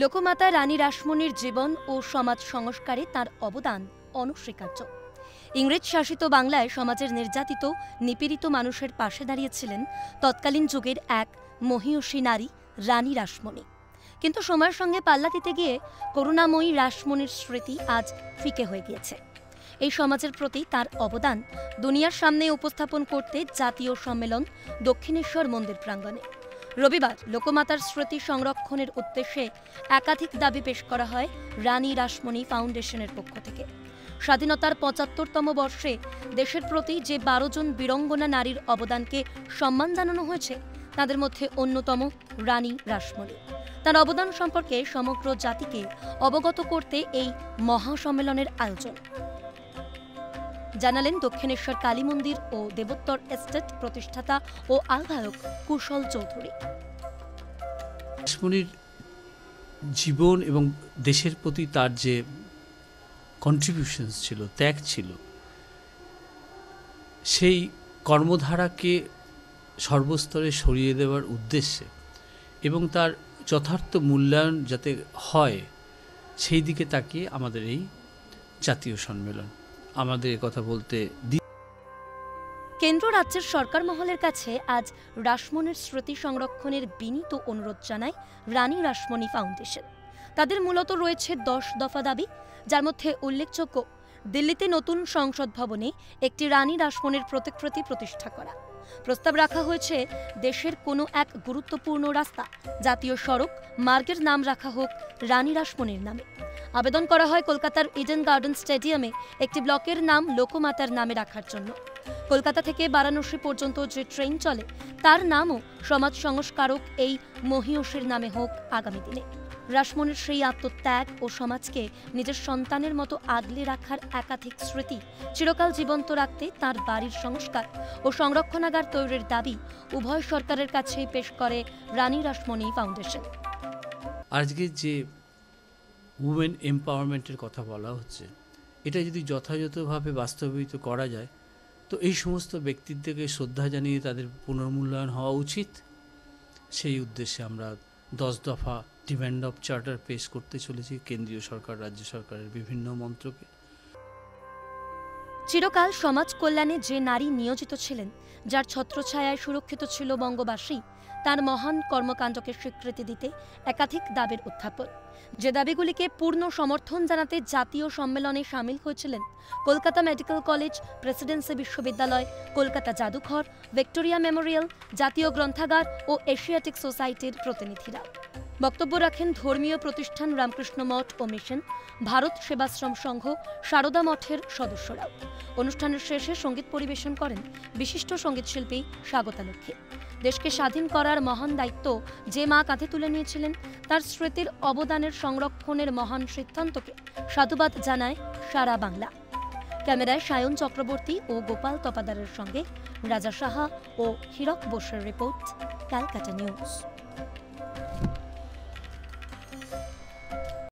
লোকমাতা রানী রাসমণির জীবন ও সমাজ সংস্কারে তার অবদান অনস্বীকার্য। ইংরেজ শাসিত বাংলায় সমাজের নির্যাতিত নিপীড়িত মানুষের পাশে দাঁড়িয়েছিলেন তৎকালীন যুগের এক মহীয়সী নারী রানী রাসমণি। কিন্তু সময়ের সঙ্গে পাল্লা দিতে গিয়ে করুণাময়ী রাসমণির স্মৃতি আজ ফিকে হয়ে গিয়েছে। এই সমাজের প্রতি তার অবদান দুনিয়ার সামনে উপস্থাপন করতে জাতীয় সম্মেলন দক্ষিণেশ্বর মন্দির প্রাঙ্গণে রবিবার লোকমাতার স্মৃতি সংরক্ষণের উদ্দেশ্যে একাধিক দাবি পেশ করা হয় রানী রাসমণি ফাউন্ডেশনের পক্ষ থেকে। স্বাধীনতার ৭৫তম বর্ষে দেশের প্রতি যে ১২ জন বীরঙ্গনা নারীর অবদানকে সম্মান জানানো হয়েছে তাদের মধ্যে অন্যতম রানী রাসমণি। তার অবদান সম্পর্কে সমগ্র জাতিকে অবগত করতে এই মহাসম্মেলনের আয়োজন, জানালেন দক্ষিণেশ্বর কালী মন্দির ও দেবোত্তর এস্টেট প্রতিষ্ঠাতা ও আহ্বায়ক কুশল চৌধুরী। রাসমণির জীবন এবং দেশের প্রতি তার যে কন্ট্রিবিউশনস ছিল, ত্যাগ ছিল, সেই কর্মধারাকে সর্বস্তরে সরিয়ে দেওয়ার উদ্দেশ্যে এবং তার যথার্থ মূল্যায়ন যাতে হয় সেই দিকে তাকিয়ে আমাদের এই জাতীয় সম্মেলন। আমাদের কথা বলতে কেন্দ্র রাজ্যের সরকার মহলের কাছে আজ রাসমণির স্মৃতি সংরক্ষণের বিনীত অনুরোধ জানায় রানী রাসমণি ফাউন্ডেশন। তাদের মূলত রয়েছে ১০ দফা দাবি, যার মধ্যে উল্লেখযোগ্য দিল্লিতে নতুন সংসদ ভবনে একটি রানী রাসমণির প্রতিকৃতি প্রতিষ্ঠা করা। প্রস্তাব রাখা হয়েছে দেশের কোনো এক গুরুত্বপূর্ণ রাস্তা, জাতীয় সড়ক, মার্গের নাম রাখা হোক রানী রাসমণির নামে। আবেদন করা হয় কলকাতার ইডেন গার্ডেন স্টেডিয়ামে একটি ব্লকের নাম লোকমাতার নামে রাখার জন্য। কলকাতা থেকে বারাণসী পর্যন্ত যে ট্রেন চলে তার নামও সমাজ সংস্কারক এই মহীয়সীর নামে হোক আগামী দিনে। রাসমণির সেই আত্মত্যাগ ও সমাজকে নিজের সন্তানের মতো আগলে রাখার একাধিক স্মৃতি চিরকাল জীবন্ত রাখতে তার বাড়ির সংস্কার ও সংরক্ষণাগার তৈরির দাবি উভয় সরকারের কাছেই পেশ করে রানী রাসমণি ফাউন্ডেশন। আজকে যে উমেন এম্পাওয়ারমেন্টের কথা বলা হচ্ছে, এটা যদি যথাযথভাবে বাস্তবায়িত করা যায় তো এই সমস্ত ব্যক্তিত্বকে শ্রদ্ধা জানিয়ে তাদের পুনর্মূল্যায়ন হওয়া উচিত। সেই উদ্দেশ্যে আমরা ১০ দফা ডিমান্ড অফ চার্টার পেশ করতে চলেছি কেন্দ্রীয় সরকার, রাজ্য সরকারের বিভিন্ন মন্ত্রকে। চিরকাল সমাজ কল্যাণে যে নারী নিয়োজিত ছিলেন, যার ছত্রছায়ায় সুরক্ষিত ছিল বঙ্গবাসী, তার মহান কর্মকাণ্ডকে স্বীকৃতি দিতে একাধিক দাবির উত্থাপন। যে দাবিগুলিকে পূর্ণ সমর্থন জানাতে জাতীয় সম্মেলনে সামিল হয়েছিলেন কলকাতা মেডিকেল কলেজ, প্রেসিডেন্সি বিশ্ববিদ্যালয়, কলকাতা জাদুঘর, ভিক্টোরিয়া মেমোরিয়াল, জাতীয় গ্রন্থাগার ও এশিয়াটিক সোসাইটির প্রতিনিধিরা। বক্তব্য রাখেন ধর্মীয় প্রতিষ্ঠান রামকৃষ্ণ মঠ ও মিশন, ভারত সেবাশ্রম সংঘ, সারদা মঠের সদস্যরাও। অনুষ্ঠানের শেষে সঙ্গীত পরিবেশন করেন বিশিষ্ট সঙ্গীতশিল্পী স্বাগতা লক্ষ্মী। দেশকে স্বাধীন করার মহান দায়িত্ব যে মা কাঁধে তুলে নিয়েছিলেন, তার স্মৃতির অবদানের সংরক্ষণের মহান সিদ্ধান্তকে সাধুবাদ জানায় সারা বাংলা। ক্যামেরায় সায়ন চক্রবর্তী ও গোপাল তপাদারের সঙ্গে রাজা সাহা ও হীরক বোসের রিপোর্ট, ক্যালকাটা নিউজ।